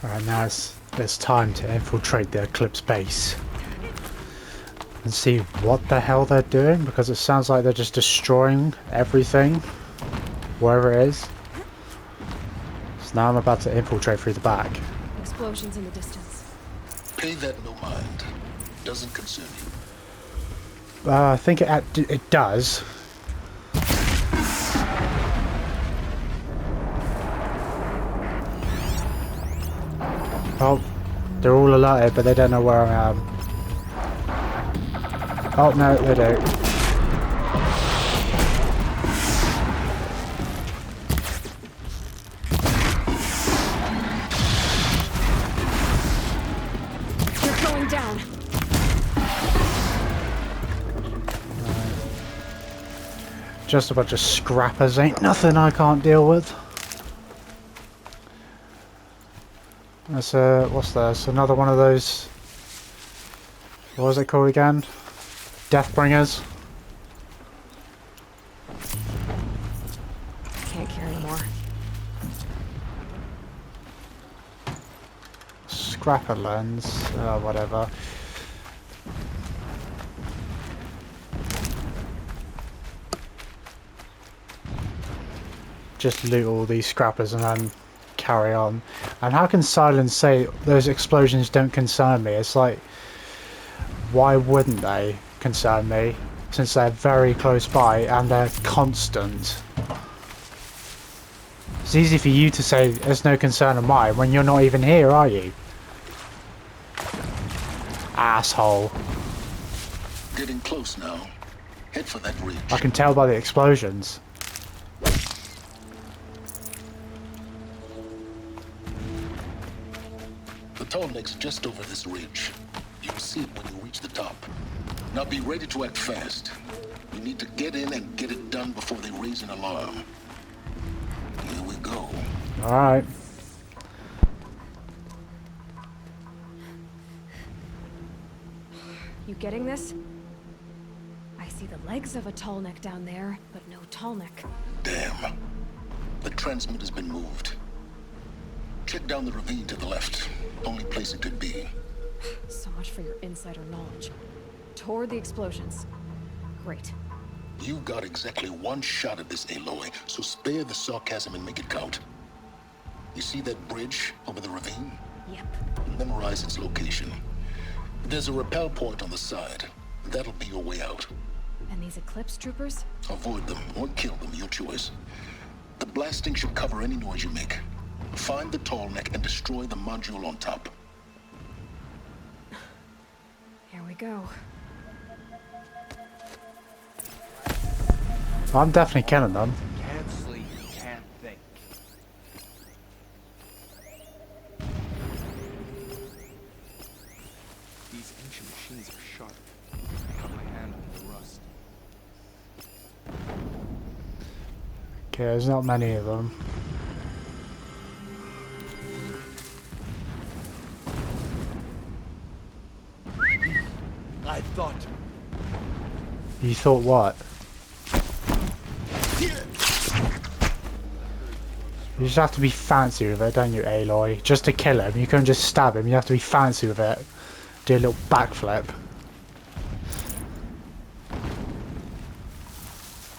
Right, now it's time to infiltrate the Eclipse base and see what the hell they're doing, because it sounds like they're just destroying everything, wherever it is. So now I'm about to infiltrate through the back. Explosions in the distance. Pay that no mind. Doesn't concern you. I think it does. Oh, they're all alerted, but they don't know where I am. Oh, no, they do. You're going down. Just a bunch of scrappers, ain't nothing I can't deal with. That's what's this? Another one of those. What was it called again? Deathbringers. Can't carry more. Scrapper lens. Whatever. Just loot all these scrappers and then carry on. And how can Silence say those explosions don't concern me? It's like, why wouldn't they concern me, since they're very close by and they're constant? It's easy for you to say there's no concern of mine when you're not even here, are you? Asshole. Getting close now. Head for that ridge. I can tell by the explosions. The tall neck's just over this ridge. You'll see it when you reach the top. Now be ready to act fast. We need to get in and get it done before they raise an alarm. Here we go. Alright. You getting this? I see the legs of a tall neck down there, but no tall neck. Damn. The transmitter's been moved. Check down the ravine to the left. Only place it could be. So much for your insider knowledge. Toward the explosions. Great. You got exactly one shot at this, Aloy, so spare the sarcasm and make it count. You see that bridge over the ravine? Yep. Memorize its location. There's a rappel point on the side. That'll be your way out. And these Eclipse troopers? Avoid them or kill them, your choice. The blasting should cover any noise you make. Find the tall neck and destroy the module on top. Here we go. I'm definitely killing them. Can't sleep, can't think. These ancient machines are sharp. I got my hand on the rust. Okay, there's not many of them. I thought. You thought what? You just have to be fancy with it, don't you, Aloy? Just to kill him, you can't just stab him, you have to be fancy with it. Do a little backflip.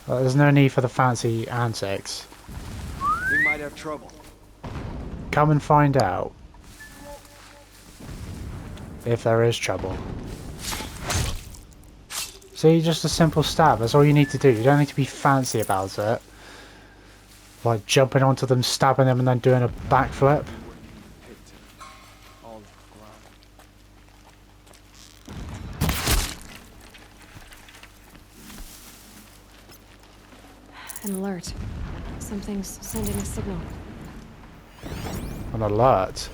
There's no need for the fancy antics. We might have trouble. Come and find out. If there is trouble. See, just a simple stab, that's all you need to do. You don't need to be fancy about it. Like jumping onto them, stabbing them, and then doing a backflip. All An alert. Something's sending a signal. An alert.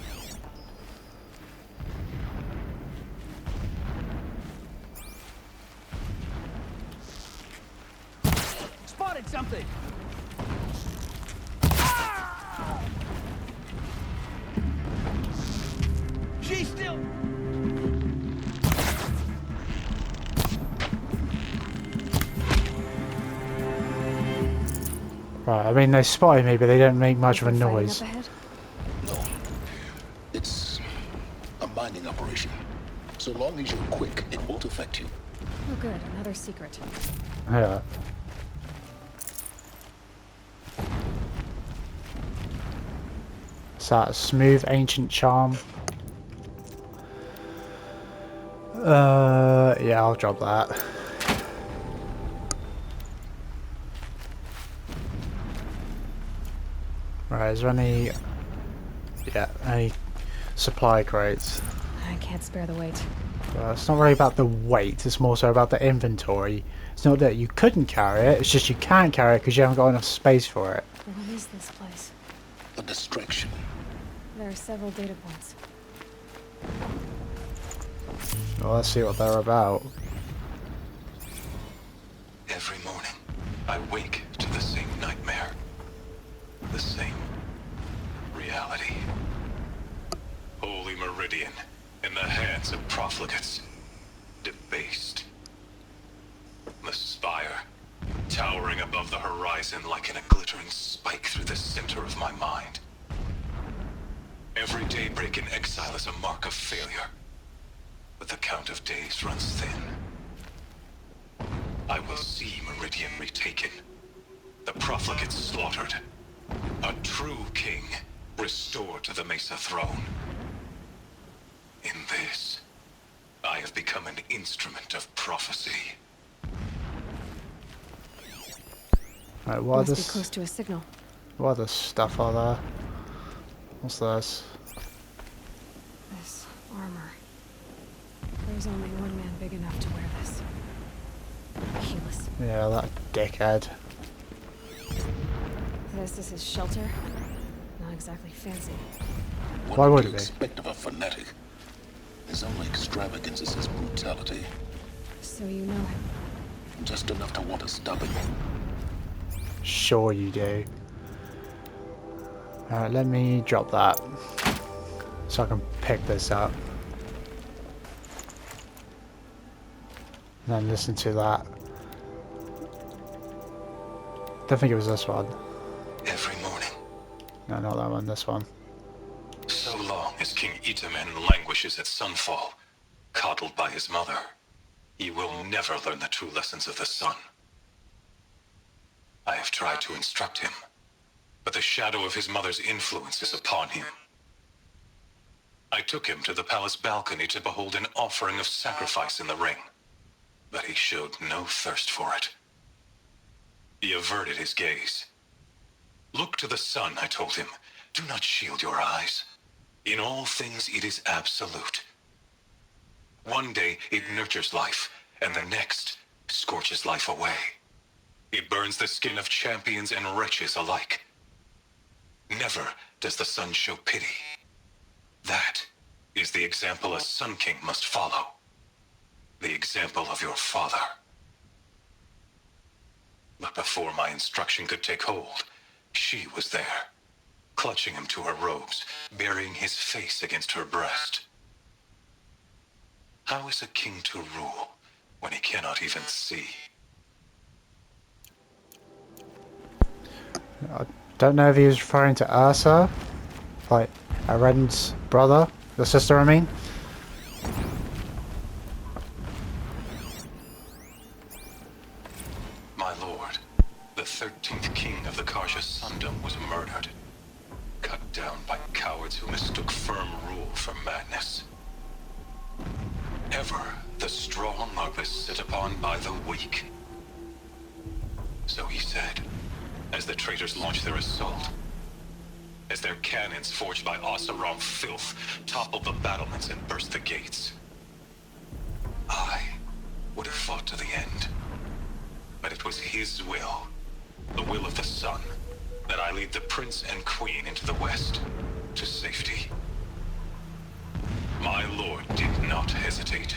spotted something. She's still. Right, I mean they spotted me, but they don't make much of a Fighting noise. up ahead? No. It's mining operation. So long as you're quick, it won't affect you. Oh good, another secret. Yeah. Is that a smooth ancient charm? Yeah, I'll drop that. Right, is there any... Yeah, any supply crates? I can't spare the weight. It's not really about the weight, it's more so about the inventory. It's not that you couldn't carry it, it's just you can't carry it because you haven't got enough space for it. What is this place? A distraction. There are several data points. Well, let's see what they're about. Every morning, I wake to the same nightmare. The same reality. Holy Meridian in the hands of profligates. Debased. The spire, towering above the horizon like a glittering spike through the center of my mind. Every daybreak in exile is a mark of failure. But the count of days runs thin. I will see Meridian retaken. The profligates slaughtered. A true king restored to the Mesa throne. In this, I have become an instrument of prophecy. Right, what Must other, be close to a signal. what other stuff are there? What's this? This armor. There's only one man big enough to wear this. Helis. Yeah, that dickhead. This is his shelter. Not exactly fancy. What Why do would you it be? expect of a fanatic? His only extravagance is his brutality. So you know him. Just enough to want to stop him. Sure you do. Alright, let me drop that. So I can pick this up. And then listen to that. Don't think it was this one. Every morning, No, not that one, this one. so long as King Itamen languishes at Sunfall, coddled by his mother, he will never learn the true lessons of the sun. I have tried to instruct him, but the shadow of his mother's influence is upon him. I took him to the palace balcony to behold an offering of sacrifice in the ring, but he showed no thirst for it. He averted his gaze. Look to the sun, I told him. Do not shield your eyes. In all things it is absolute. One day it nurtures life, and the next scorches life away. It burns the skin of champions and wretches alike. Never does the sun show pity. That is the example a Sun King must follow. The example of your father. But before my instruction could take hold, she was there, clutching him to her robes, burying his face against her breast. How is a king to rule when he cannot even see? I don't know if he was referring to Ursa, like Eren's brother, the sister, I mean. My lord, the 13th king of the Karja Sundom was murdered, cut down by cowards who mistook firm rule for madness. Ever the strong are beset upon by the weak. So he said, as the traitors launched their assault, as their cannons forged by Oseram filth toppled the battlements and burst the gates. I would have fought to the end, but it was his will, the will of the sun, that I lead the prince and queen into the west, to safety. My lord did not hesitate.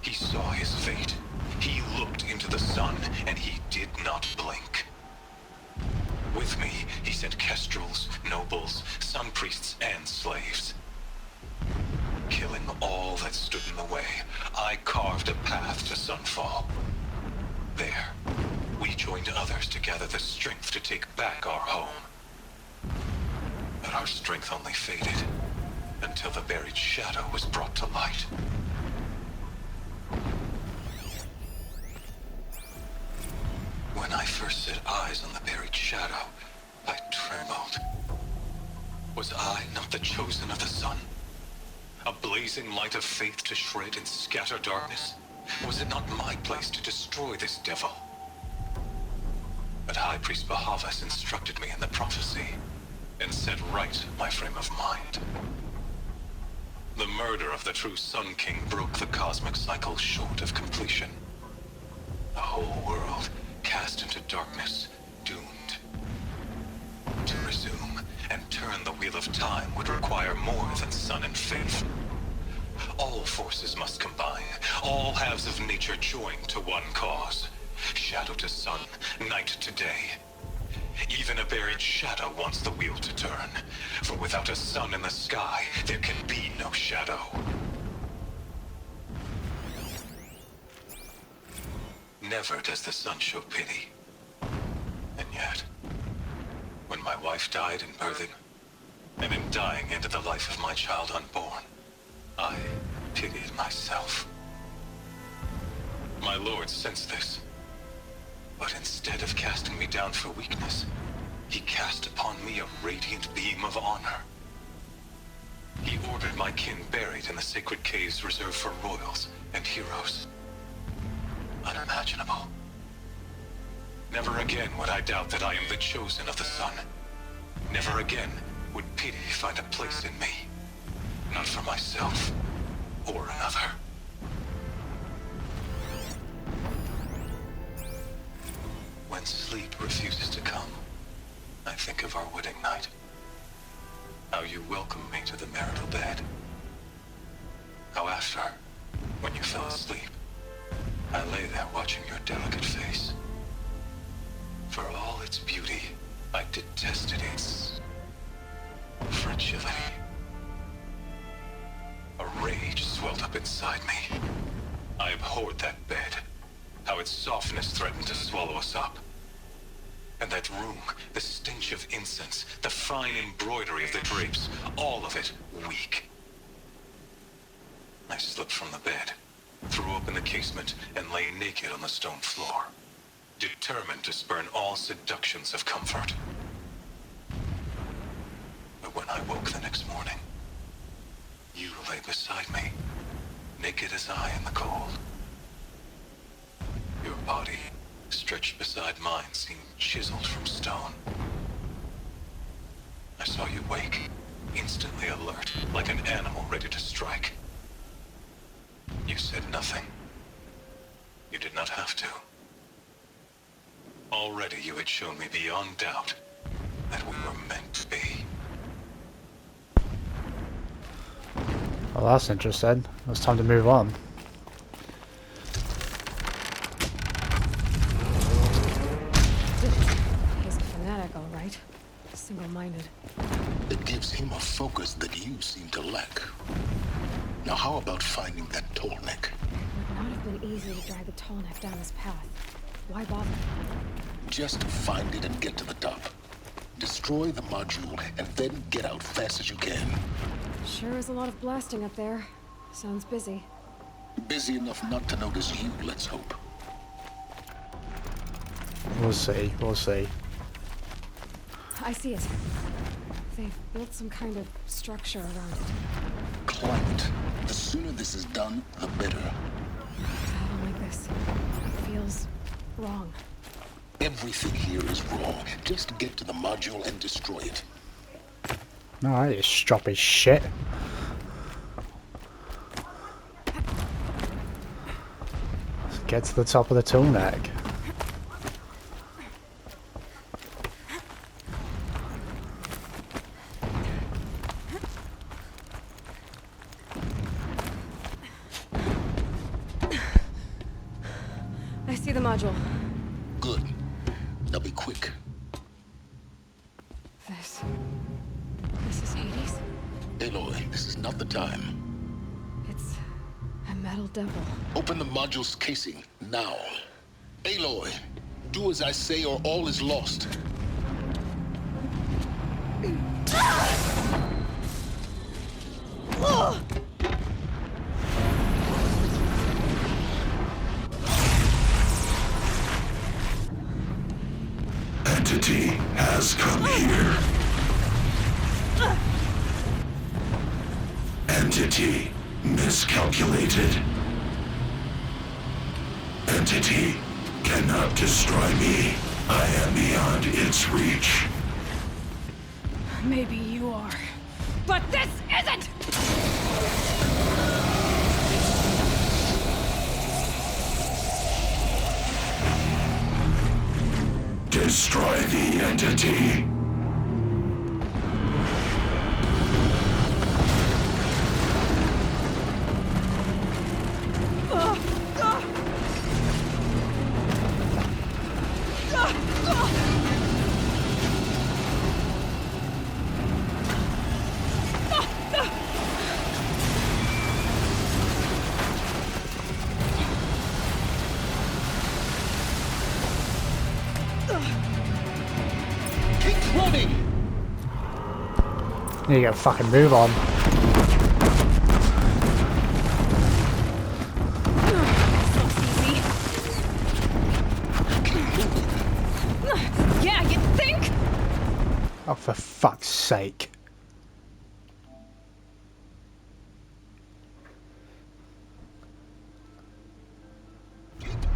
He saw his fate. He looked into the sun, and he did not blink. With me, he sent kestrels, nobles, sun priests, and slaves. Killing all that stood in the way, I carved a path to Sunfall. There, we joined others to gather the strength to take back our home. But our strength only faded until the buried shadow was brought to light. When I first set eyes on the buried shadow, I trembled. Was I not the chosen of the sun? A blazing light of faith to shred and scatter darkness? Was it not my place to destroy this devil? But High Priest Bahavas instructed me in the prophecy, and set right my frame of mind. The murder of the true Sun King broke the cosmic cycle short of completion. The whole world cast into darkness, doomed. To resume and turn the wheel of time would require more than sun and faith. All forces must combine, all halves of nature join to one cause. Shadow to sun, night to day. Even a buried shadow wants the wheel to turn, for without a sun in the sky, there can be no shadow. Never does the sun show pity. And yet, when my wife died in birthing, and in dying into the life of my child unborn, I pitied myself. My lord sensed this, but instead of casting me down for weakness, he cast upon me a radiant beam of honor. He ordered my kin buried in the sacred caves reserved for royals and heroes. Unimaginable. Never again would I doubt that I am the chosen of the sun. Never again would pity find a place in me. Not for myself or another. When sleep refuses to come, I think of our wedding night. How you welcomed me to the marital bed. How after, when you fell asleep, I lay there watching your delicate face. For all its beauty, I detested its fragility. A rage swelled up inside me. I abhorred that bed. How its softness threatened to swallow us up. And that room, the stench of incense, the fine embroidery of the drapes, all of it weak. I slipped from the bed, threw open the casement, and lay naked on the stone floor, determined to spurn all seductions of comfort. But when I woke the next morning, you lay beside me, naked as I in the cold. Your body, stretched beside mine, seemed chiseled from stone. I saw you wake, instantly alert, like an animal ready to strike. You said nothing. You did not have to. Already you had shown me beyond doubt that we were meant to be. Well, that's interesting. It's time to move on. He's a fanatic, all right. Single-minded. It gives him a focus that you seem to lack. Now how about finding that Tolnik? It would not have been easy to drag the Tallneck down this path. Why bother? Just find it and get to the top. Destroy the module and then get out fast as you can. Sure is a lot of blasting up there. Sounds busy. Busy enough not to notice you, let's hope. We'll see, we'll see. I see it. They've built some kind of structure around it. Climb it. The sooner this is done, the better. I don't like this. It feels wrong. Everything here is wrong. Just get to the module and destroy it. Alright, you stroppy shit. Let's get to the top of the Tallneck. I see the module. Good. Now be quick. This is Hades? Aloy, this is not the time. It's a metal devil. Open the module's casing, now. Aloy, do as I say or all is lost. Entity miscalculated. Entity cannot destroy me. I am beyond its reach. Maybe you are. But this isn't! Destroy the entity. Keep running! You gotta fucking move on. Easy. Yeah, you think? Oh, for fuck's sake.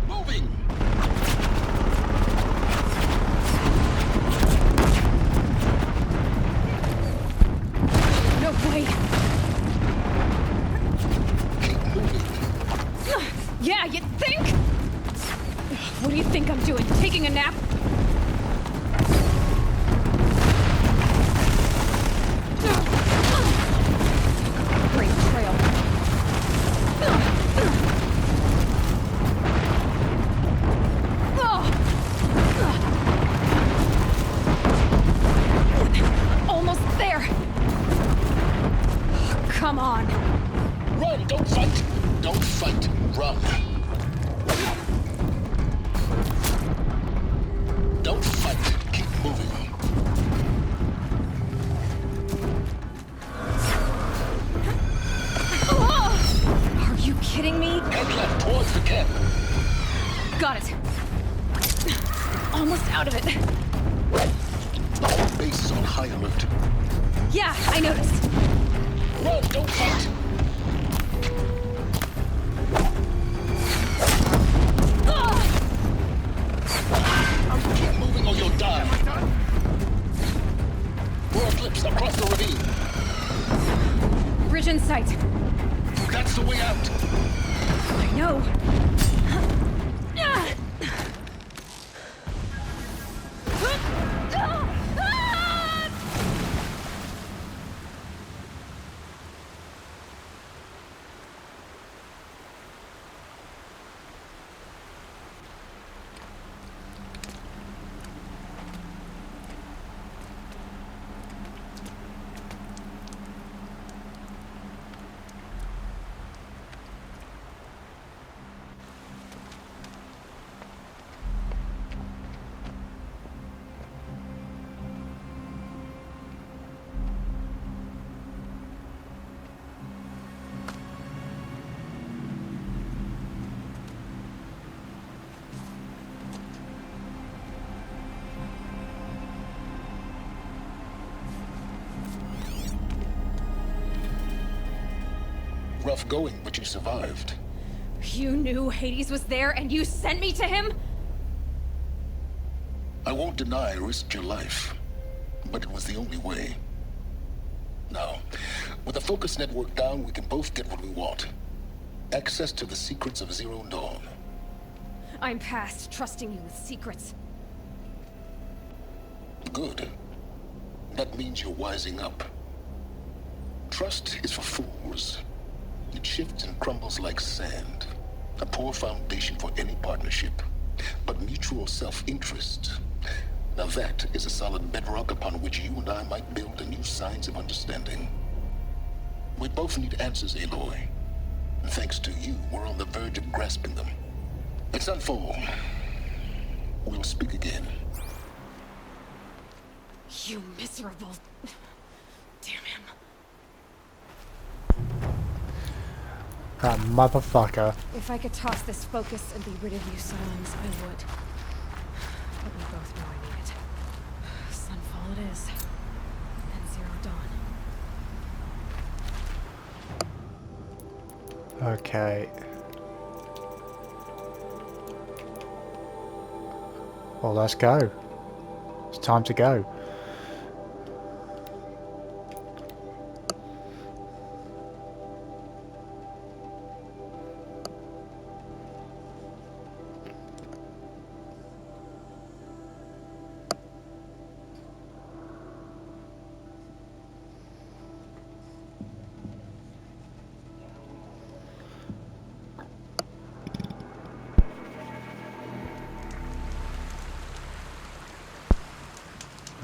Moving! No way. Keep moving. Yeah, you think? What do you think I'm doing? Taking a nap? Great trail. Almost there. Come on. Run! Don't fight! Don't fight! Run! Don't fight! Keep moving. Are you kidding me? Head left towards the camp. Got it. Almost out of it. The whole base is on high alert. Yeah, I noticed. Run! Don't fight! Keep moving or you'll die. Broad lips across the ravine. Bridge in sight. That's the way out. I know. Rough going, but you survived. You knew Hades was there and you sent me to him? I won't deny I risked your life, but it was the only way. Now, with the focus network down, we can both get what we want. Access to the secrets of Zero Dawn. I'm past trusting you with secrets. Good. That means you're wising up. Trust is for fools. It shifts and crumbles like sand. A poor foundation for any partnership. But mutual self-interest, now that is a solid bedrock upon which you and I might build a new science of understanding. We both need answers, Aloy. And thanks to you, we're on the verge of grasping them. Let's unfold. We'll speak again. You miserable... Damn him. That motherfucker. If I could toss this focus and be rid of you, Silence, I would. But we both know I need it. Sunfall it is. And Zero Dawn. Okay. Well, let's go. It's time to go.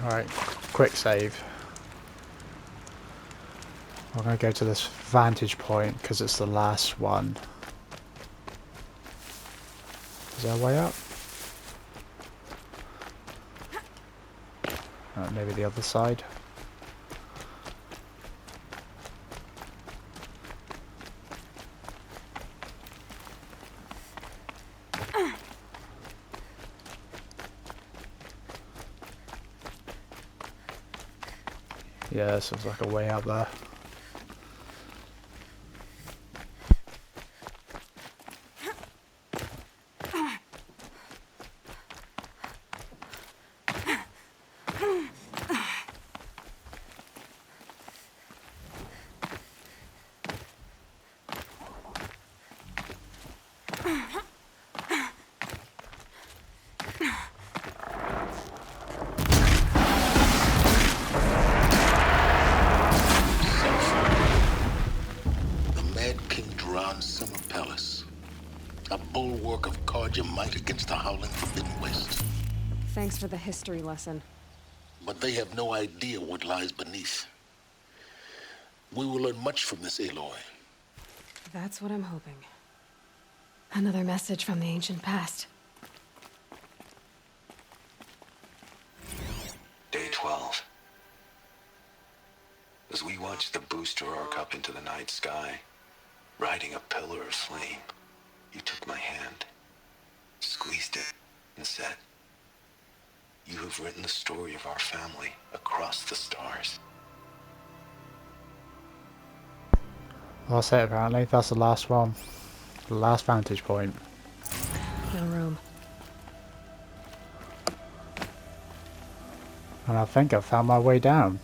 Alright, quick save. We're going to go to this vantage point because it's the last one. Is there a way up? Maybe the other side. Yeah, this looks like a way out there. A bulwark of Carja might against the howling Forbidden West. Thanks for the history lesson. But they have no idea what lies beneath. We will learn much from this Aloy. That's what I'm hoping. Another message from the ancient past. Day 12. As we watched the booster arc up into the night sky, riding a pillar of flame, you took my hand, squeezed it, and said, "You have written the story of our family across the stars." Well, that's it apparently. That's the last one. The last vantage point. No room. And I think I found my way down.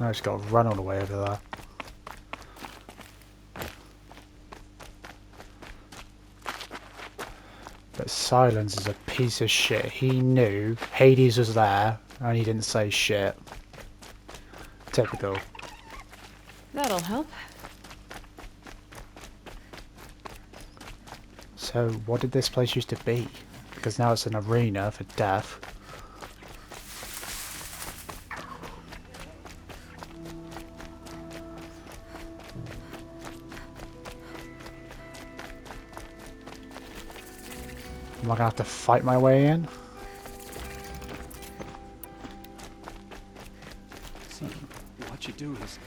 I just got to run all the way over there. But Silence is a piece of shit. He knew Hades was there and he didn't say shit. Typical. That'll help. So what did this place used to be? Because now it's an arena for death. Am I gonna have to fight my way in? See, what you do is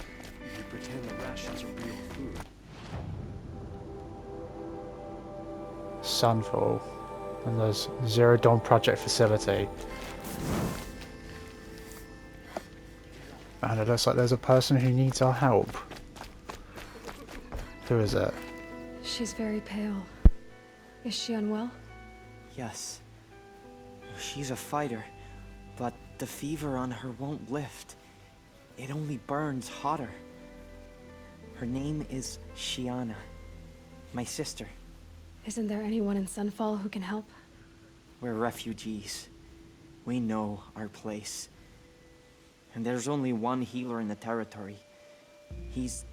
you pretend the rations are real food. Sunfall. And there's Zero Dawn Project facility. And it looks like there's a person who needs our help. Who is it? She's very pale. Is she unwell? Yes. She's a fighter, but the fever on her won't lift. It only burns hotter. Her name is Shiana, my sister. Isn't there anyone in Sunfall who can help? We're refugees. We know our place. And there's only one healer in the territory. He's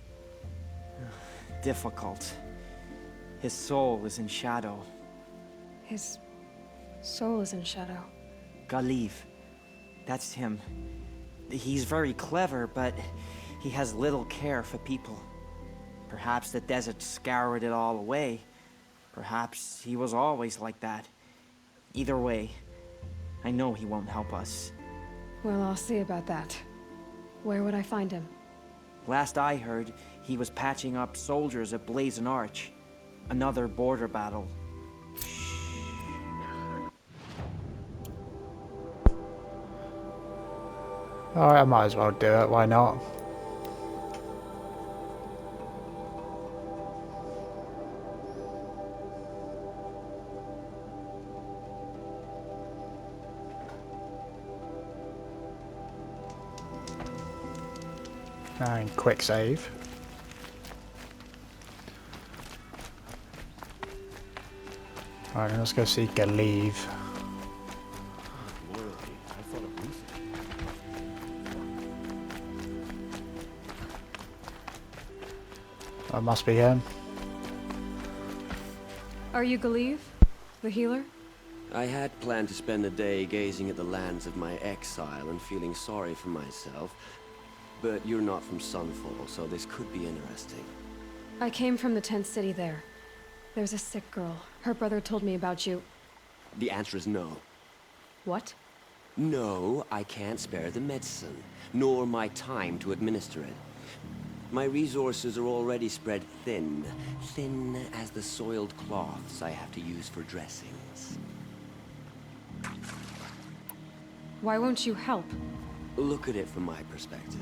difficult. His soul is in shadow. His soul is in shadow. Galiv. That's him. He's very clever, but he has little care for people. Perhaps the desert scoured it all away. Perhaps he was always like that. Either way, I know he won't help us. Well, I'll see about that. Where would I find him? Last I heard, he was patching up soldiers at Blazon Arch. Another border battle. Alright, I might as well do it, why not? And quick save. Alright, let's go see Galeeve. Loyalty. I thought of Luther. That must be him. Are you Galeeve? The healer? I had planned to spend the day gazing at the lands of my exile and feeling sorry for myself. But you're not from Sunfall, so this could be interesting. I came from the tent city there. There's a sick girl. Her brother told me about you. The answer is no. What? No, I can't spare the medicine, nor my time to administer it. My resources are already spread thin. Thin as the soiled cloths I have to use for dressings. Why won't you help? Look at it from my perspective.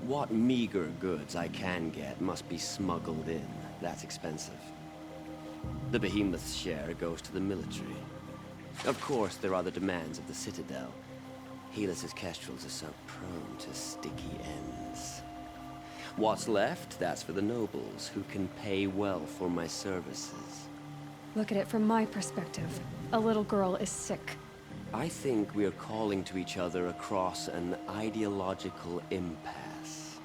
What meager goods I can get must be smuggled in. That's expensive. The behemoth's share goes to the military. Of course, there are the demands of the Citadel. Helis's kestrels are so prone to sticky ends. What's left, that's for the nobles, who can pay well for my services. Look at it from my perspective. A little girl is sick. I think we are calling to each other across an ideological impasse.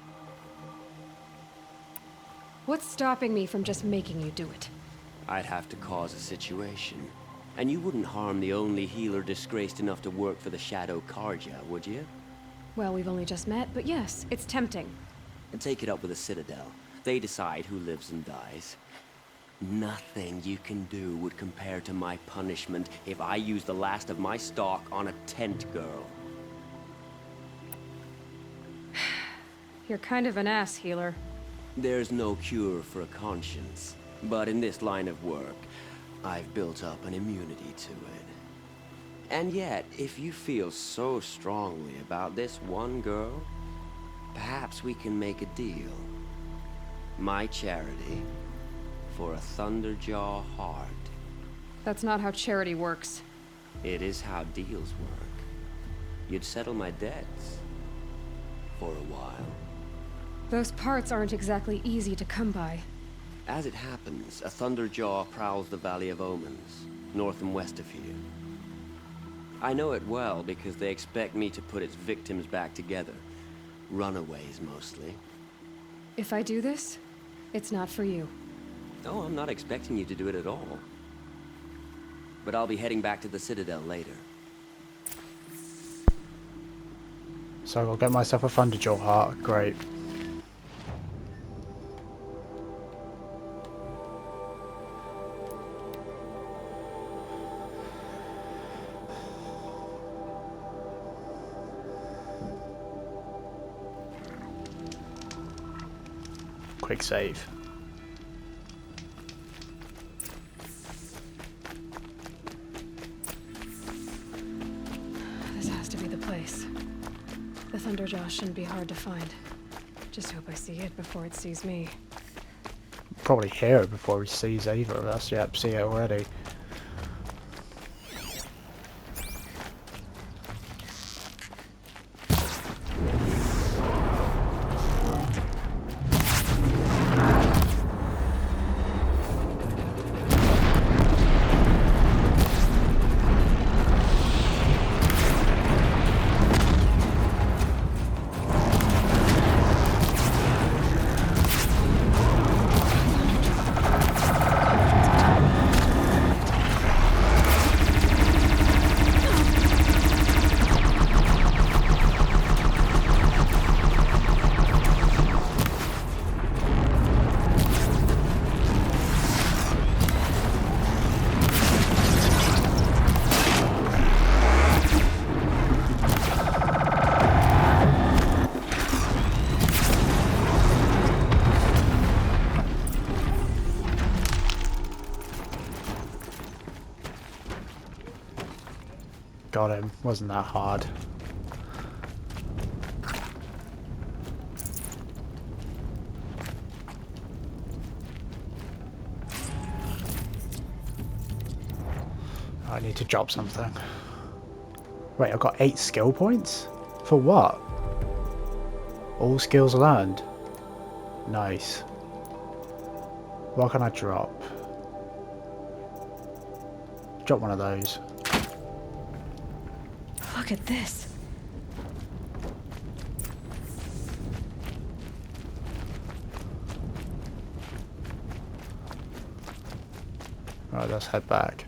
What's stopping me from just making you do it? I'd have to cause a situation. And you wouldn't harm the only healer disgraced enough to work for the Shadow Carja, would you? Well, we've only just met, but yes, it's tempting. And take it up with the Citadel. They decide who lives and dies. Nothing you can do would compare to my punishment if I use the last of my stock on a tent girl. You're kind of an ass, healer. There's no cure for a conscience. But in this line of work, I've built up an immunity to it. And yet, if you feel so strongly about this one girl, perhaps we can make a deal. My charity for a Thunderjaw heart. That's not how charity works. It is how deals work. You'd settle my debts. For a while. Those parts aren't exactly easy to come by. As it happens, a Thunderjaw prowls the Valley of Omens, north and west of here. I know it well because they expect me to put its victims back together. Runaways, mostly. If I do this, it's not for you. Oh, I'm not expecting you to do it at all. But I'll be heading back to the Citadel later. So I'll get myself a Thunderjaw heart. Great. Quick save. This has to be the place. The Thunderjaw shouldn't be hard to find. Just hope I see it before it sees me. Probably hear it before he sees either of us. Yep, see it already. Got him. Wasn't that hard. I need to drop something. Wait, I've got 8 skill points? For what? All skills learned. Nice. What can I drop? Drop one of those. Look at this. Right, let's head back.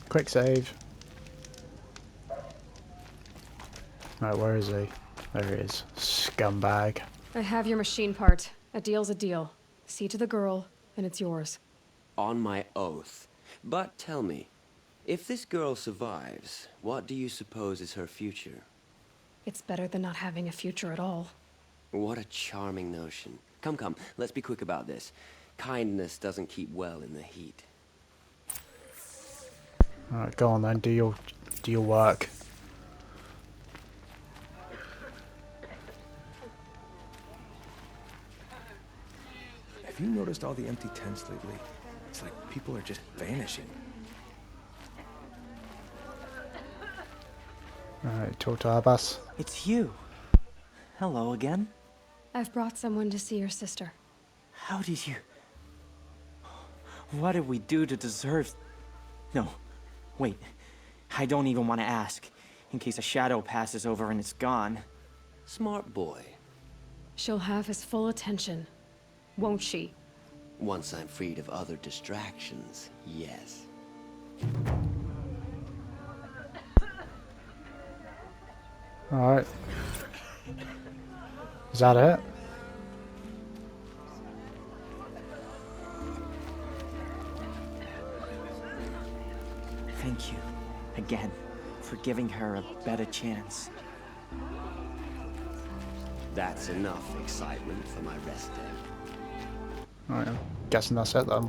Quick save. Right, where is he? There he is. Scumbag. I have your machine part. A deal's a deal. See to the girl, and it's yours. On my oath. But tell me, if this girl survives, what do you suppose is her future? It's better than not having a future at all. What a charming notion. Come, come, let's be quick about this. Kindness doesn't keep well in the heat. Alright, go on then, do your work. Have you noticed all the empty tents lately? It's like people are just vanishing. Alright, talk to Abbas. It's you. Hello again. I've brought someone to see your sister. How did you... What did we do to deserve... No. Wait. I don't even want to ask. In case a shadow passes over and it's gone. Smart boy. She'll have his full attention, won't she? Once I'm freed of other distractions, yes. Alright. Is that it? Thank you. Again. For giving her a better chance. That's enough excitement for my rest day. Alright, I'm guessing that's it then.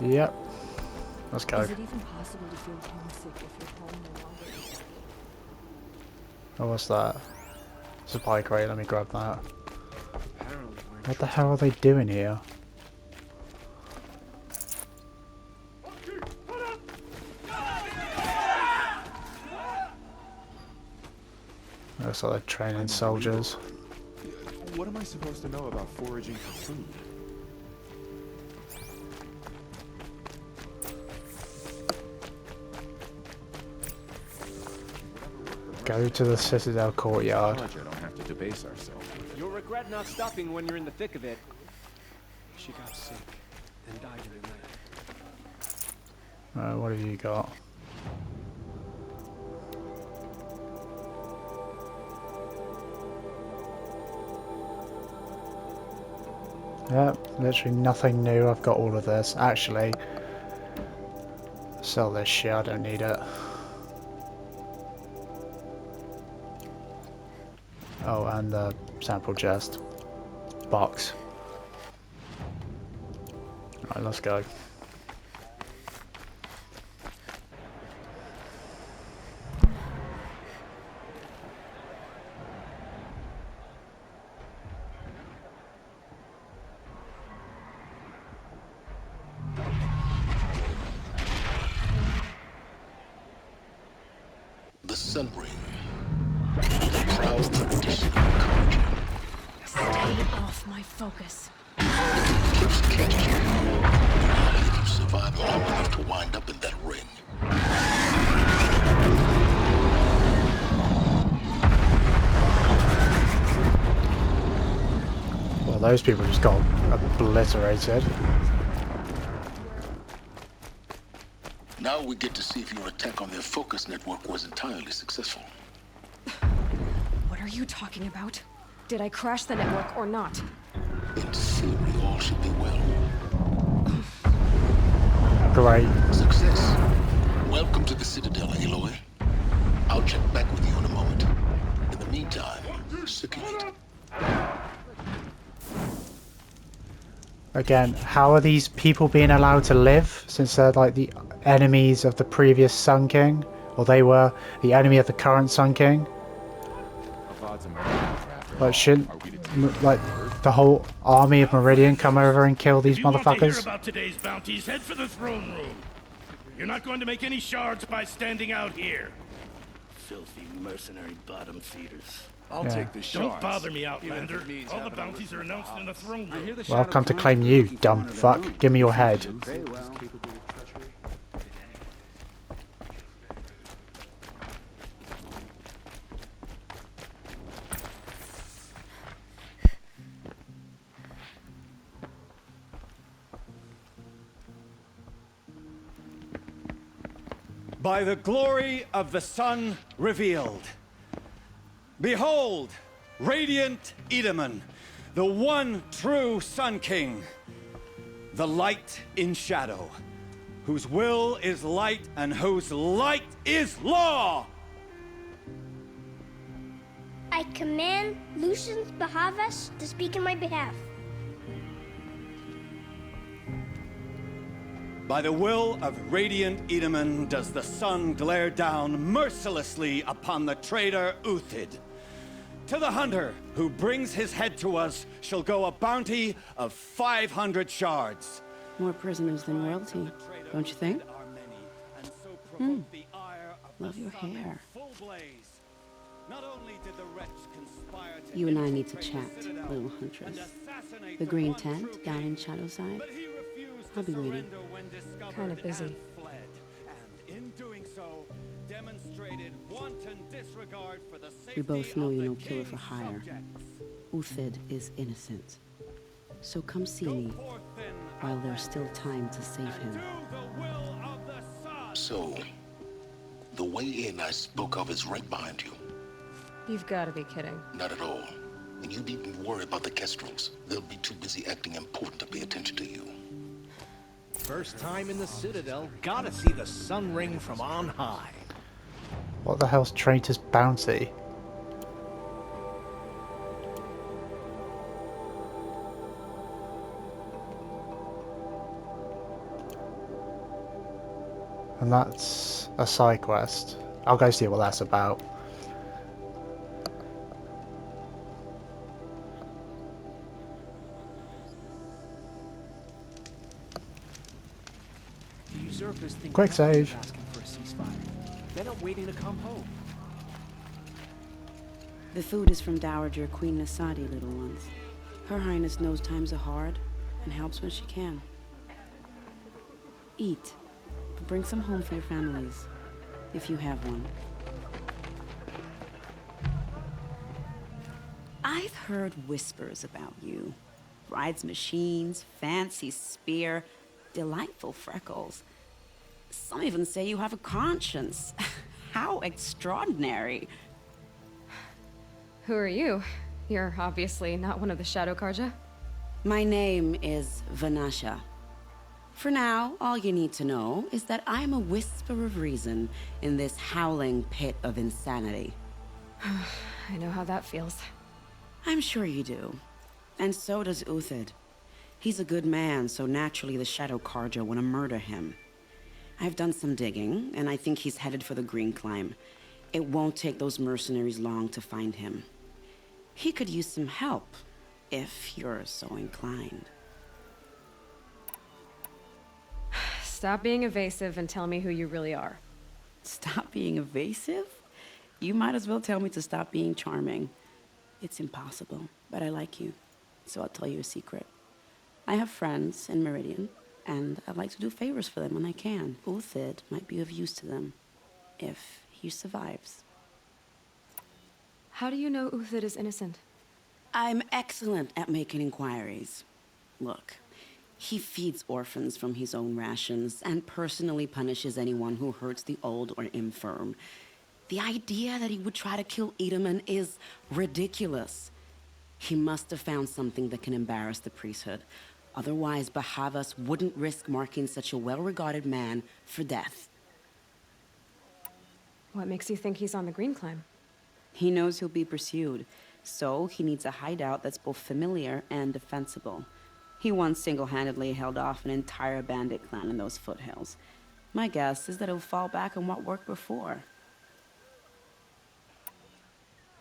Yep. Let's go. Is it even possible to feel homesick if your home no longer exists? Oh, what's that? Supply crate, let me grab that. Apparently, What the hell are they doing here? Looks like they're training soldiers. what am I supposed to know about foraging for food? Go to the Citadel courtyard. Knowledge I don't have to debase ourselves. You'll regret not stopping when you're in the thick of it. She got sick, then died in the night. What have you got? Yep, literally nothing new. I've got all of this. Actually, sell this shit. I don't need it. Oh, and the sample chest box. Alright, let's go. The Sun Ring. The proud tradition of Kharja. Stay off my focus. Eclipse catches you. Not if you survive long enough to wind up in that ring. Well, those people just got obliterated. Now we get to see if your attack on their focus network was entirely successful. What are you talking about? Did I crash the network or not? In theory, all should be well. Great. Success. Welcome to the Citadel, Aloy. I'll check back with you in a moment. In the meantime, Sick of it. Again, how are these people being allowed to live since they're like the enemies of the previous Sun King? Or they were the enemy of the current Sun King? Like, shouldn't like the whole army of Meridian come over and kill these If you want to hear motherfuckers? about today's bounties, head for the throne room. You're not going to make any shards by standing out here. Filthy mercenary bottom feeders. I'll Yeah. take the shards. Don't bother me, even if Outlander. it means All the having a bounties are listen to announced in the Hobbs. throne I hear room. the Well, I've Shadow come to Clan claim is you, looking for dumb one of their fuck. own. Give me your head. Very well. Capable of treachery. By the glory of the sun revealed. Behold, radiant Edaman, the one true Sun King, the light in shadow, whose will is light and whose light is law! I command Lucius Bahavas to speak in my behalf. By the will of radiant Edaman does the sun glare down mercilessly upon the traitor Uthid. To the hunter who brings his head to us shall go a bounty of 500 shards. More prisoners than royalty, don't you think? Love your hair. You and I need to chat, little huntress. The green tent down in Shadowside. I'll be waiting. Kind of busy. We both know you're no killer for hire. Uthid is innocent. So come see me while there's still time to save him. So, the way in I spoke of is right behind you. You've got to be kidding. Not at all. And you needn't worry about the Kestrels. They'll be too busy acting important to pay attention to you. First time in the Citadel, gotta see the sun ring from on high. What the hell's Traitor's Bounty? And that's a side quest. I'll go see what that's about. The usurpers think Quick nothing of save. asking for a ceasefire. They're not waiting to come home. The food is from Dowager Queen Nasadi, little ones. Her Highness knows times are hard and helps when she can. Eat, but bring some home for your families, if you have one. I've heard whispers about you. Rides machines, fancy spear, delightful freckles. Some even say you have a conscience. How extraordinary. Who are you? You're obviously not one of the Shadow Karja. My name is Vanasha. For now, all you need to know is that I'm a whisper of reason in this howling pit of insanity. I know how that feels. I'm sure you do. And so does Uthid. He's a good man, so naturally the Shadow Karja want to murder him. I've done some digging, and I think he's headed for the Green Climb. It won't take those mercenaries long to find him. He could use some help, if you're so inclined. Stop being evasive and tell me who you really are. Stop being evasive? You might as well tell me to stop being charming. It's impossible, but I like you, so I'll tell you a secret. I have friends in Meridian, and I'd like to do favors for them when I can. Uthid might be of use to them, if he survives. How do you know Uthid is innocent? I'm excellent at making inquiries. Look, he feeds orphans from his own rations and personally punishes anyone who hurts the old or infirm. The idea that he would try to kill Edaman is ridiculous. He must have found something that can embarrass the priesthood. Otherwise, Bahavas wouldn't risk marking such a well-regarded man for death. What makes you think he's on the Green Climb? He knows he'll be pursued, So he needs a hideout that's both familiar and defensible. He once single-handedly held off an entire bandit clan in those foothills. My guess is that he'll fall back on what worked before.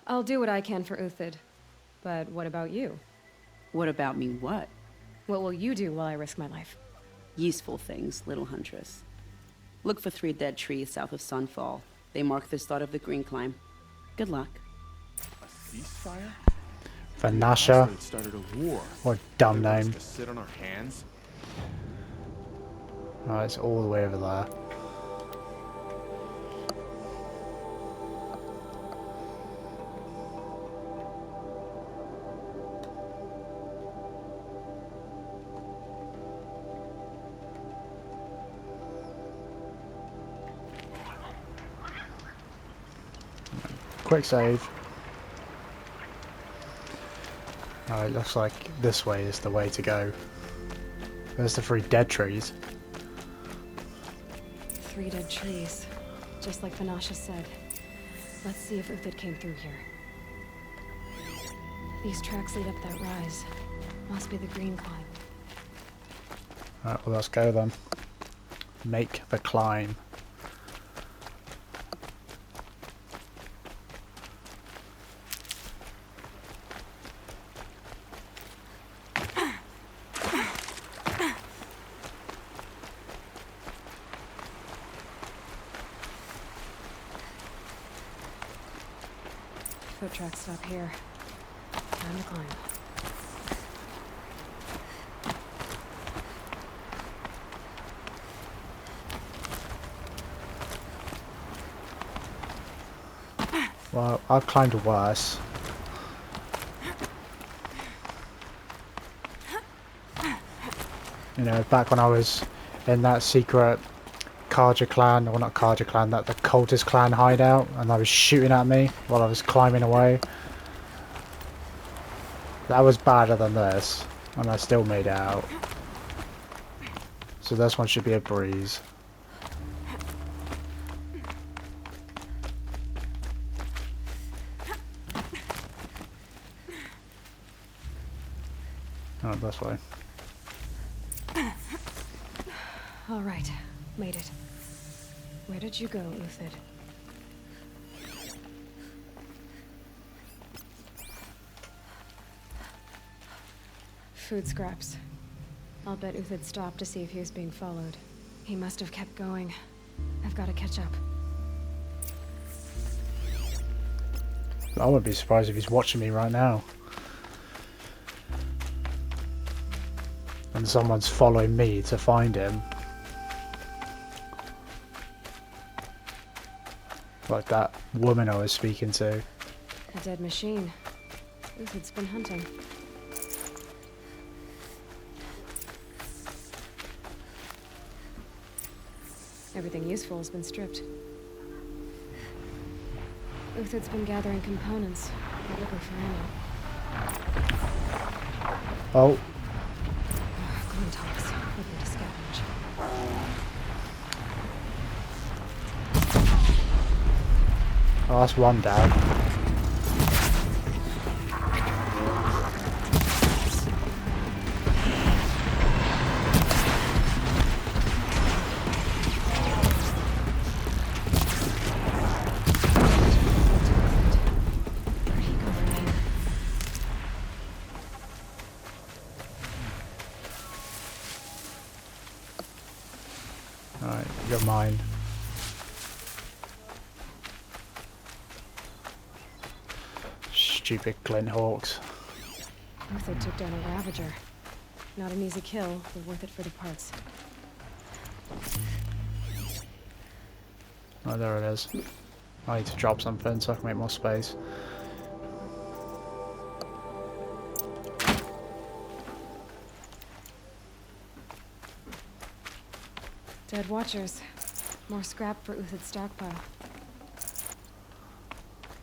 I'll do what I can for Uthid. But what about you? What about me what? What will you do while I risk my life? Useful things, little huntress. Look for 3 dead trees south of Sunfall. They mark the start of the Green Climb. Good luck. A ceasefire? Vanasha. It started a war. What a dumb They want us name. to sit on our hands? Oh, it's all the way over there. Quick save. Oh, it looks like this way is the way to go. There's the 3 dead trees. 3 dead trees. Just like Vanasha said. Let's see if Uthid came through here. These tracks lead up that rise. Must be the Green Climb. Alright, well let's go then. Make the climb. Foot tracks stop here. Time to climb. Well, I've climbed worse. You know, back when I was in that secret Karja clan, or not Karja clan, that the cultist clan hideout, and I was shooting at me while I was climbing away. That was badder than this, and I still made it out. So this one should be a breeze. Oh, this way. All right, made it. Where did you go, Uthid? Food scraps. I'll bet Uthid stopped to see if he was being followed. He must have kept going. I've got to catch up. I wouldn't be surprised if he's watching me right now. And someone's following me to find him. Like that woman I was speaking to. A dead machine. Uthid's been hunting. Everything useful has been stripped. Uthid's been gathering components, probably for ammo. Oh. Glintox, looking to scavenge. Oh, that's one down. Alright, you're mine. Stupid Glint Hawks. Uthid took down a Ravager. Not an easy kill, but worth it for the parts. Oh, there it is. I need to drop something so I can make more space. Dead Watchers. More scrap for Uthid's stockpile.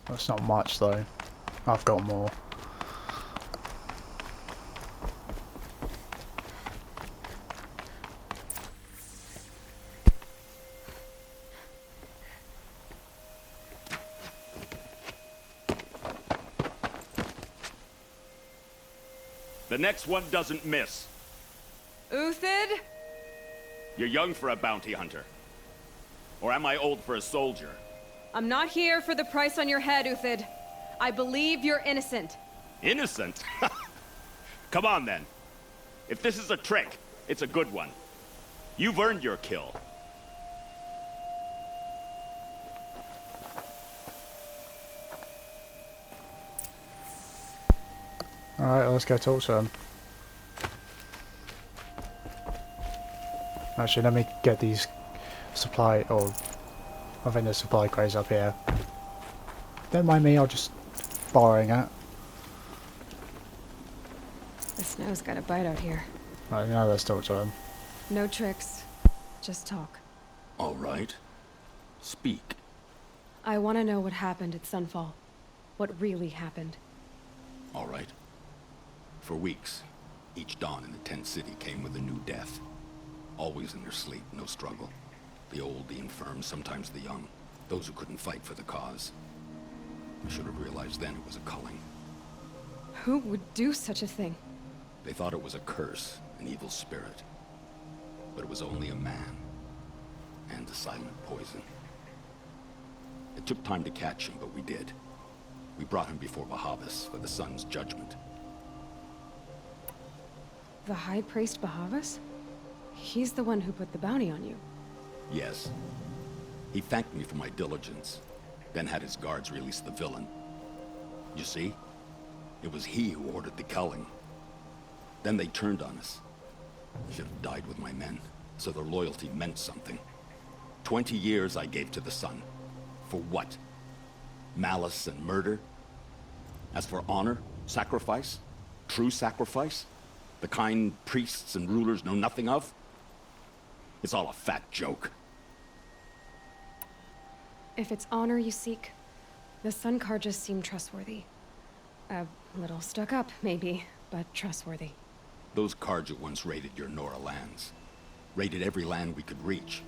That's not much though. I've got more. The next one doesn't miss. Uthid? You're young for a bounty hunter. Or am I old for a soldier? I'm not here for the price on your head, Uthid. I believe you're innocent. Innocent? Come on, then. If this is a trick, it's a good one. You've earned your kill. Alright, let's go talk to him. Actually, let me get these supply, or I think there's supply crates up here. Don't mind me, I'll just borrowing it. The snow's got a bite out here. Right, now let's talk to him. No tricks. Just talk. All right. Speak. I want to know what happened at Sunfall. What really happened. All right. For weeks, each dawn in the tent city came with a new death. Always in their sleep, no struggle. The old, the infirm, sometimes the young. Those who couldn't fight for the cause. I should have realized then it was a culling. Who would do such a thing? They thought it was a curse, an evil spirit. But it was only a man. And a silent poison. It took time to catch him, but we did. We brought him before Bahavas for the sun's judgment. The High Priest Bahavas? He's the one who put the bounty on you. Yes. He thanked me for my diligence, then had his guards release the villain. You see? It was he who ordered the culling. Then they turned on us. I should have died with my men, so their loyalty meant something. 20 years I gave to the sun. For what? Malice and murder? As for honor, sacrifice, true sacrifice, the kind priests and rulers know nothing of? It's all a fat joke. If it's honor you seek, the Sun Carjas seem trustworthy. A little stuck up, maybe, but trustworthy. Those Carja once raided your Nora lands. Raided every land we could reach.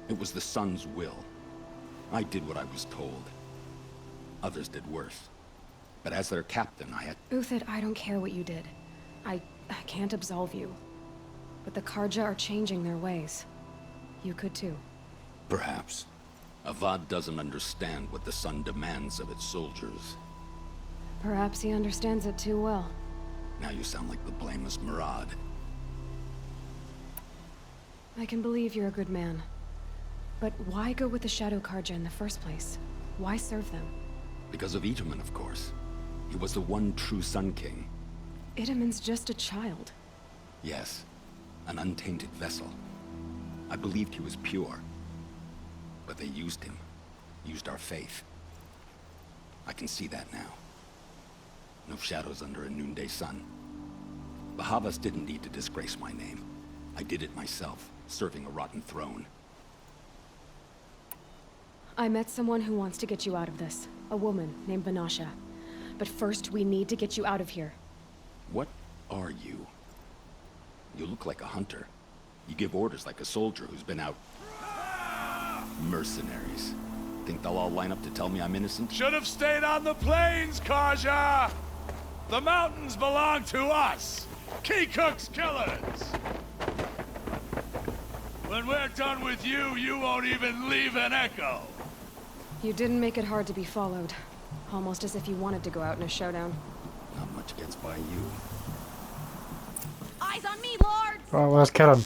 It was the Sun's will. I did what I was told. Others did worse. But as their captain, I had... Uthid, I don't care what you did. I can't absolve you. But the Carja are changing their ways. You could too. Perhaps. Avad doesn't understand what the Sun demands of its soldiers. Perhaps he understands it too well. Now you sound like the blameless Murad. I can believe you're a good man. But why go with the Shadow Carja in the first place? Why serve them? Because of Itamen, of course. He was the one true Sun King. Itamen's just a child. Yes. An untainted vessel. I believed he was pure. But they used him. Used our faith. I can see that now. No shadows under a noonday sun. Bahavas didn't need to disgrace my name. I did it myself, serving a rotten throne. I met someone who wants to get you out of this. A woman named Banasha. But first, we need to get you out of here. What are you? You look like a hunter. You give orders like a soldier who's been out... Mercenaries. Think they'll all line up to tell me I'm innocent? Should have stayed on the plains, Carja! The mountains belong to us! Keecook's killers! When we're done with you, you won't even leave an echo! You didn't make it hard to be followed. Almost as if you wanted to go out in a showdown. Not much gets by you. Eyes on me, Lord! Right, let's kill him.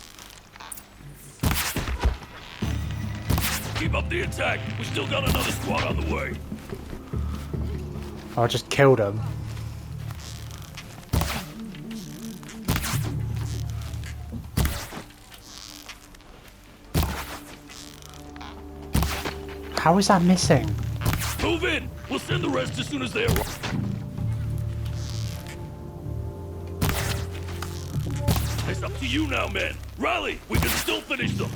Keep up the attack! We still got another squad on the way! I just killed him. How is that missing? Move in! We'll send the rest as soon as they arrive. It's up to you now, men. Rally! We can still finish them!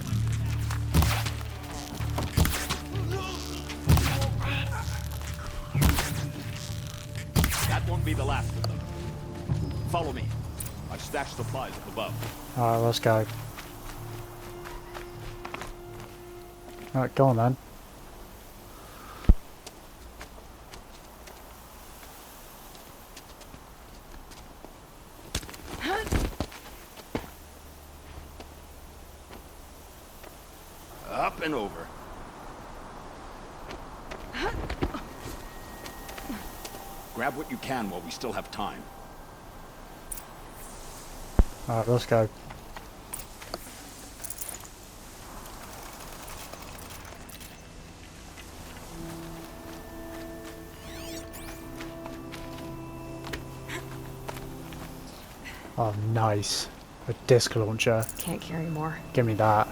That won't be the last of them. Follow me. I've stashed supplies up above. Alright, let's go. Alright, go on then. and over. Grab what you can while we still have time. Alright, let's go. Oh, nice. A disc launcher. Can't carry more. Give me that.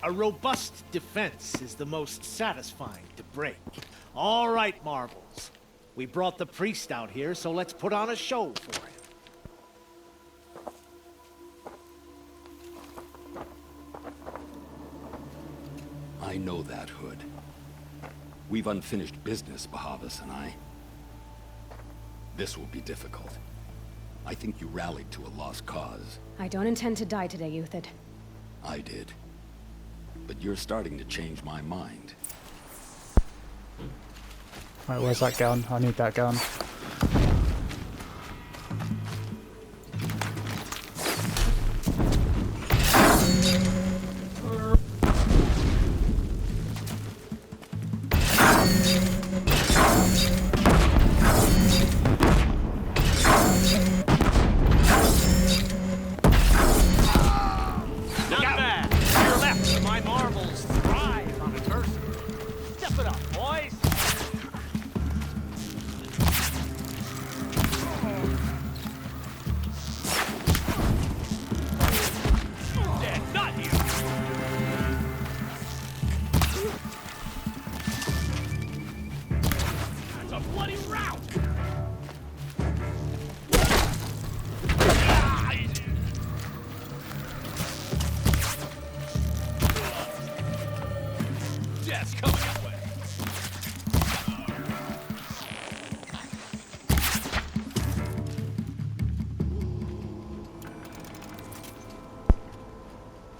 A robust defense is the most satisfying to break. All right, Marvels. We brought the priest out here, so let's put on a show for him. I know that, Hood. We've unfinished business, Bahavas and I. This will be difficult. I think you rallied to a lost cause. I don't intend to die today, Euthid. I did. But you're starting to change my mind. Right, where's that gun? I need that gun. Not bad. To your left, my Marvels thrive on adversity. Step it up, boys. Dead, not you. That's a bloody rout. Death's coming your way.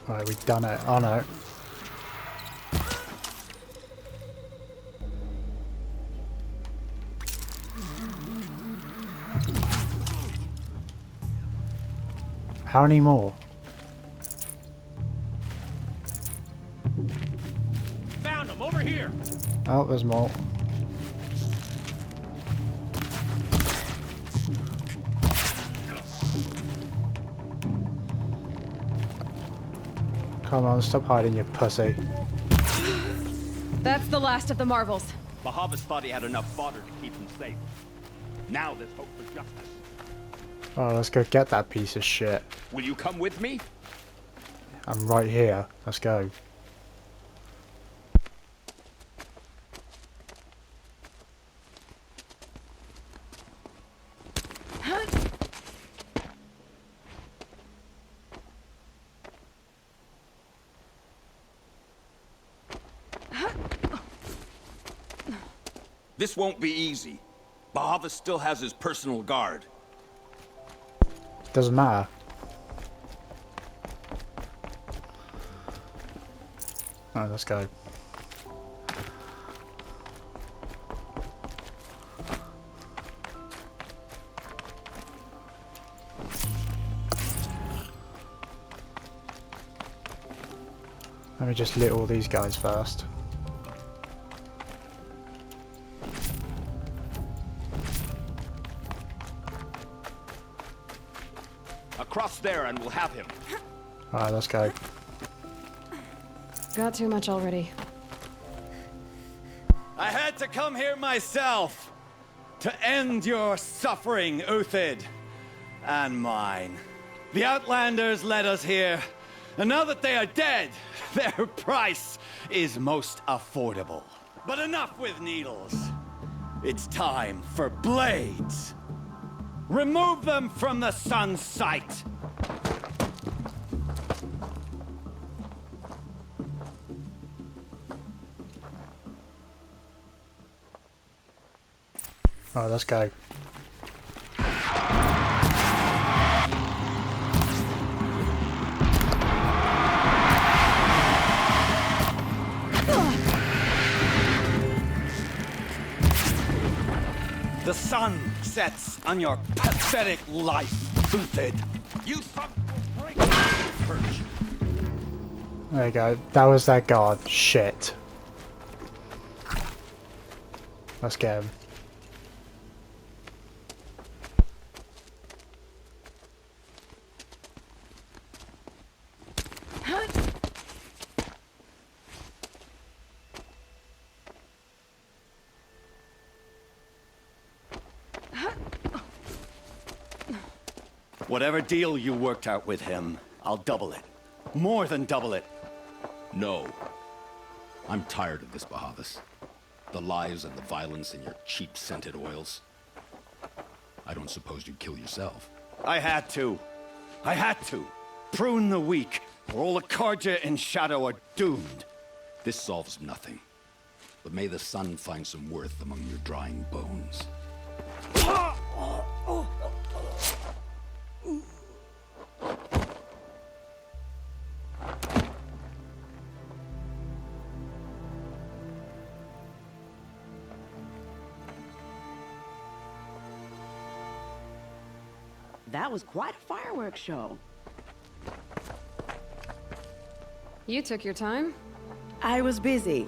Right, we've done it. Oh no. How many more? Found him over here. Oh, there's more. Come on, stop hiding, you pussy. That's the last of the Marvels. Bahavas thought he had enough fodder to keep him safe. Now there's hope for justice. Oh, let's go get that piece of shit. Will you come with me? I'm right here. Let's go. This won't be easy. Bahavas still has his personal guard. Doesn't matter. Alright, let's go. Let me just lit all these guys first. Across there and we'll have him. Alright, let's go. Got too much already. I had to come here myself to end your suffering, Uthid, and mine. The Outlanders led us here, and now that they are dead, their price is most affordable. But enough with needles. It's time for blades. Remove them from the sun's sight. Alright, let's go. The sun sets on your pathetic life, Uthid. You There you go. That was that guard. Shit. Let's get him. Whatever deal you worked out with him, I'll double it. More than double it. No. I'm tired of this, Bahavas. The lies and the violence and your cheap scented oils. I don't suppose you'd kill yourself. I had to. I had to. Prune the weak, or all the Carja in Shadow are doomed. This solves nothing. But may the sun find some worth among your drying bones. That was quite a fireworks show. You took your time. I was busy.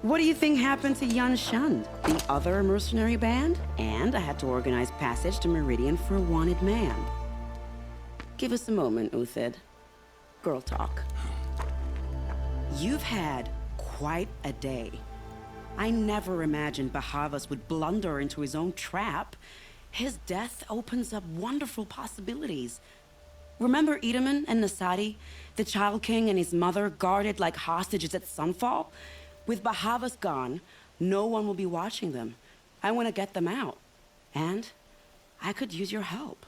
What do you think happened to Yan Shund, the other mercenary band? And I had to organize passage to Meridian for a wanted man. Give us a moment, Uthid. Girl talk. You've had quite a day. I never imagined Bahavas would blunder into his own trap. His death opens up wonderful possibilities. Remember Edaman and Nasadi, the Child King and his mother guarded like hostages at Sunfall? With Bahavas gone, no one will be watching them. I want to get them out. And I could use your help.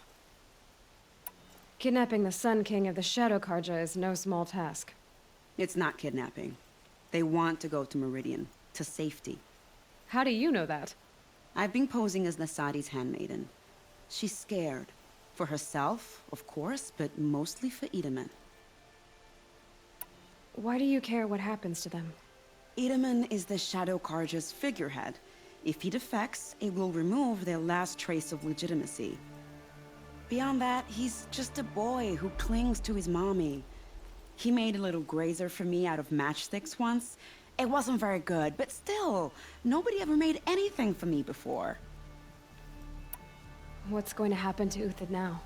Kidnapping the Sun King of the Shadow Carja is no small task. It's not kidnapping. They want to go to Meridian, to safety. How do you know that? I've been posing as Nasadi's handmaiden. She's scared. For herself, of course, but mostly for Edaman. Why do you care what happens to them? Edaman is the Shadow Carja's figurehead. If he defects, it will remove their last trace of legitimacy. Beyond that, he's just a boy who clings to his mommy. He made a little grazer for me out of matchsticks once. It wasn't very good, but still, nobody ever made anything for me before. What's going to happen to Uthid now?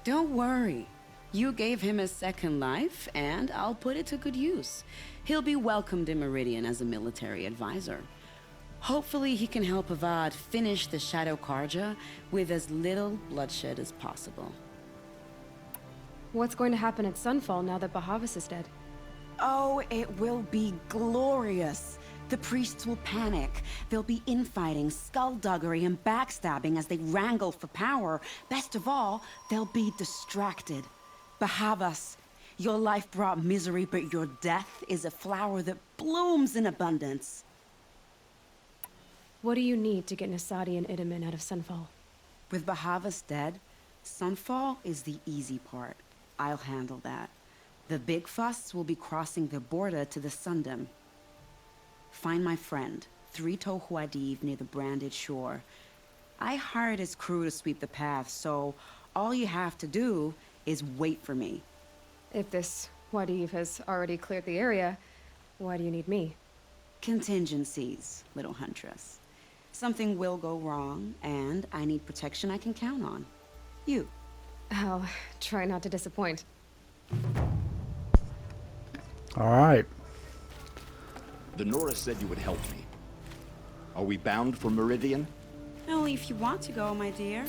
Don't worry. You gave him a second life, and I'll put it to good use. He'll be welcomed in Meridian as a military advisor. Hopefully he can help Avad finish the Shadow Carja with as little bloodshed as possible. What's going to happen at Sunfall now that Bahavas is dead? Oh, it will be glorious. The priests will panic. There'll be infighting, skullduggery, and backstabbing as they wrangle for power. Best of all, they'll be distracted. Bahavas, your life brought misery, but your death is a flower that blooms in abundance. What do you need to get Nasadi and Edaman out of Sunfall? With Bahavas dead, Sunfall is the easy part. I'll handle that. The big fuss will be crossing the border to the Sundom. Find my friend, Three-Toe Huadiv, near the Branded Shore. I hired his crew to sweep the path, so all you have to do is wait for me. If this Huadiv has already cleared the area, why do you need me? Contingencies, little huntress. Something will go wrong, and I need protection I can count on. You. I'll try not to disappoint. Alright. The Nora said you would help me. Are we bound for Meridian? Only if you want to go, my dear.